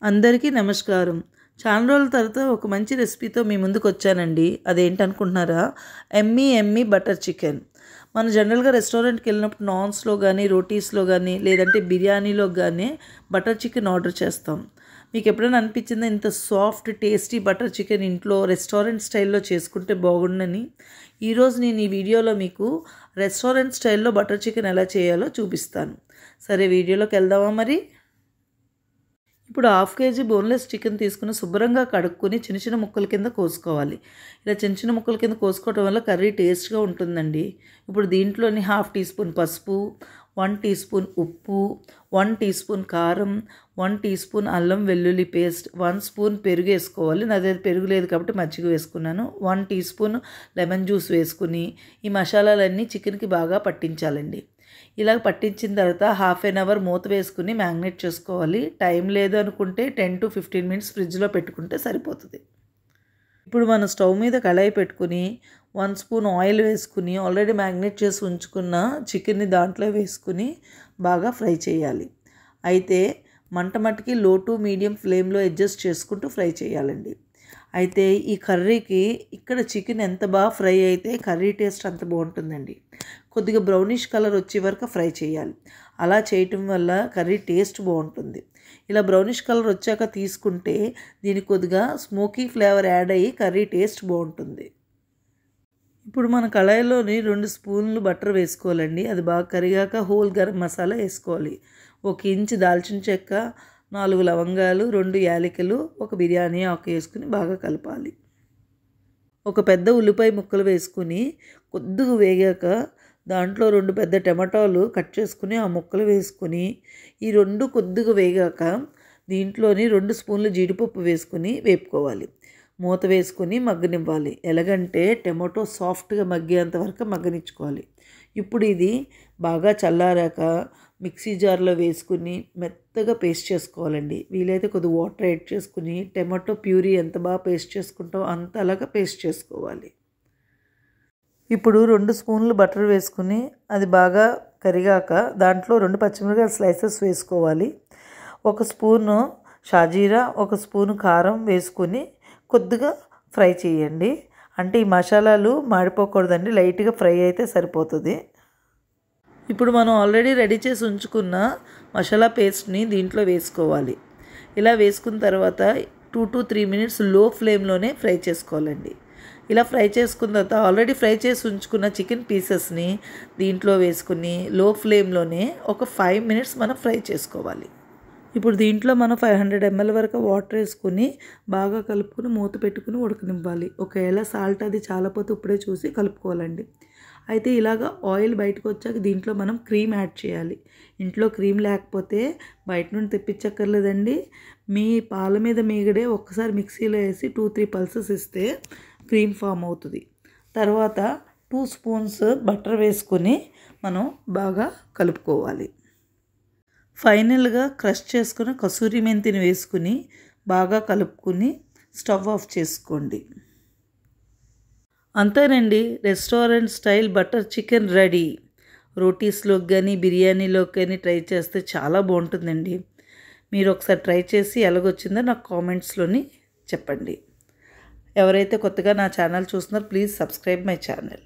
అందరికీ నమస్కారం. చాలా రోజుల తర్వాత ఒక మంచి రెసిపీతో మీ ముందుకొచ్చానండి. అదేంటనుకుంటున్నారా? యమ్మీ బటర్ చికెన్. మనం జనరల్‌గా రెస్టారెంట్‌కి వెళ్ళినప్పుడు నాన్స్‌లో గానీ, రోటీస్‌లో గానీ, లేదంటే బిర్యానీలో గానీ బటర్ చికెన్ ఆర్డర్ చేస్తాం. మీకెప్పుడైనా అనిపించిందా ఇంత సాఫ్ట్, టేస్టీ బటర్ చికెన్ ఇంట్లో రెస్టారెంట్ స్టైల్‌లో చేసుకుంటే బాగుండని? ఈరోజు నేను ఈ వీడియోలో మీకు రెస్టారెంట్ స్టైల్‌లో బటర్ చికెన్ ఎలా చేయాలో చూపిస్తాను. సరే వీడియోలోకి వెళ్దామా మరి? ఇప్పుడు హాఫ్ కేజీ బోన్లెస్ చికెన్ తీసుకుని శుభ్రంగా కడుక్కొని చిన్న చిన్న ముక్కల కింద కోసుకోవాలి. ఇలా చిన్న చిన్న ముక్కల కింద కోసుకోవడం వల్ల కర్రీ టేస్ట్గా ఉంటుందండి. ఇప్పుడు దీంట్లోని హాఫ్ టీ స్పూన్ పసుపు, 1 టీ స్పూన్ ఉప్పు, 1 టీ స్పూన్ కారం, 1 టీ స్పూన్ అల్లం వెల్లుల్లి పేస్ట్, 1 స్పూన్ పెరుగు వేసుకోవాలి. నా దగ్గర పెరుగు లేదు కాబట్టి మజ్జిగ వేసుకున్నాను. 1 టీ స్పూన్ లెమన్ జ్యూస్ వేసుకుని ఈ మసాలాలన్నీ చికెన్కి బాగా పట్టించాలండి. ఇలా పట్టించిన తర్వాత హాఫ్ ఎన్ అవర్ మూత వేసుకుని మ్యాగ్నేట్ చేసుకోవాలి. టైం లేదు అనుకుంటే 10 to 15 మినిట్స్ ఫ్రిడ్జ్లో పెట్టుకుంటే సరిపోతుంది. ఇప్పుడు మనం స్టవ్ మీద కళాయి పెట్టుకుని 1 స్పూన్ ఆయిల్ వేసుకుని ఆల్రెడీ మ్యాగ్నేట్ చేసి ఉంచుకున్న చికెన్ని దాంట్లో వేసుకుని బాగా ఫ్రై చేయాలి. అయితే మంట మట్టుకి లో టు మీడియం ఫ్లేమ్లో అడ్జస్ట్ చేసుకుంటూ ఫ్రై చేయాలండి. అయితే ఈ కర్రీకి ఇక్కడ చికెన్ ఎంత బాగా ఫ్రై అయితే కర్రీ టేస్ట్ అంత బాగుంటుందండి. కొద్దిగా బ్రౌనిష్ కలర్ వచ్చే వరకు ఫ్రై చేయాలి. అలా చేయటం వల్ల కర్రీ టేస్ట్ బాగుంటుంది. ఇలా బ్రౌనిష్ కలర్ వచ్చాక తీసుకుంటే దీనికి కొద్దిగా స్మోకీ ఫ్లేవర్ యాడ్ అయ్యి కర్రీ టేస్ట్ బాగుంటుంది. ఇప్పుడు మన కళాయిలోని 2 స్పూన్లు బటర్ వేసుకోవాలండి. అది బాగా కరిగాక హోల్ గరం మసాలా వేసుకోవాలి. 1 ఇంచు దాల్చిన చెక్క, 4 లవంగాలు, 2 యాలకులు, 1 బిర్యానీ ఆకు వేసుకుని బాగా కలపాలి. ఒక పెద్ద ఉల్లిపాయ ముక్కలు వేసుకుని కొద్దిగా వేగాక దాంట్లో 2 పెద్ద టమాటాలు కట్ చేసుకుని ఆ ముక్కలు వేసుకుని ఈ 2 కొద్దిగా వేగాక దీంట్లోని 2 స్పూన్లు జీడిపప్పు వేసుకుని వేపుకోవాలి. మూత వేసుకుని మగ్గనివ్వాలి. ఎలాగంటే టమాటో సాఫ్ట్గా మగ్గేంత వరకు మగ్గనిచ్చుకోవాలి. ఇప్పుడు ఇది బాగా చల్లారాక మిక్సీ జార్లో వేసుకుని మెత్తగా పేస్ట్ చేసుకోవాలండి. వీలైతే కొద్దిగా వాటర్ యాడ్ చేసుకుని టమాటో ప్యూరీ ఎంత బాగా పేస్ట్ చేసుకుంటామో అంత అలాగా పేస్ట్ చేసుకోవాలి. ఇప్పుడు 2 స్పూన్లు బటర్ వేసుకుని అది బాగా కరిగాక దాంట్లో 2 పచ్చిమిరపకాయల స్లైసెస్ వేసుకోవాలి. 1 స్పూను షాజీరా, 1 స్పూను కారం వేసుకుని కొద్దిగా ఫ్రై చేయండి. అంటే ఈ మసాలాలు మాడిపోకూడదండి, లైట్గా ఫ్రై అయితే సరిపోతుంది. ఇప్పుడు మనం ఆల్రెడీ రెడీ చేసి ఉంచుకున్న మసాలా పేస్ట్ని దీంట్లో వేసుకోవాలి. ఇలా వేసుకున్న తర్వాత 2 to 3 మినిట్స్ లో ఫ్లేమ్లోనే ఫ్రై చేసుకోవాలండి. ఇలా ఫ్రై చేసుకున్న తర్వాత ఆల్రెడీ ఫ్రై చేసి ఉంచుకున్న చికెన్ పీసెస్ని దీంట్లో వేసుకుని లో ఫ్లేమ్లోనే ఒక 5 మినిట్స్ మనం ఫ్రై చేసుకోవాలి. ఇప్పుడు దీంట్లో మనం 500 ml వరకు వాటర్ వేసుకుని బాగా కలుపుకొని మూత పెట్టుకుని ఉడకనివ్వాలి. ఒకవేళ సాల్ట్ అది చాలపోతే ఇప్పుడే చూసి కలుపుకోవాలండి. అయితే ఇలాగ ఆయిల్ బయటకు వచ్చాక దీంట్లో మనం క్రీమ్ యాడ్ చేయాలి. ఇంట్లో క్రీమ్ లేకపోతే బయట నుండి తెప్పించక్కర్లేదండి. మీ పాల మీద మీగడే ఒక్కసారి మిక్సీలో వేసి 2-3 పల్సెస్ ఇస్తే క్రీమ్ ఫామ్ అవుతుంది. తర్వాత 2 స్పూన్స్ బటర్ వేసుకొని మనం బాగా కలుపుకోవాలి. ఫైనల్గా క్రష్ చేసుకుని కసూరి మెంతిని వేసుకుని బాగా కలుపుకుని స్టవ్ ఆఫ్ చేసుకోండి. అంతేనండి, restaurant style butter chicken ready. రోటీస్లోకి కానీ బిర్యానీలోకి కానీ ట్రై చేస్తే చాలా బాగుంటుందండి. మీరు ఒకసారి ట్రై చేసి ఎలాగొచ్చిందో నాకు కామెంట్స్లోని చెప్పండి. ఎవరైతే కొత్తగా నా ఛానల్ చూస్తున్నారో ప్లీజ్ సబ్స్క్రైబ్ మై ఛానల్.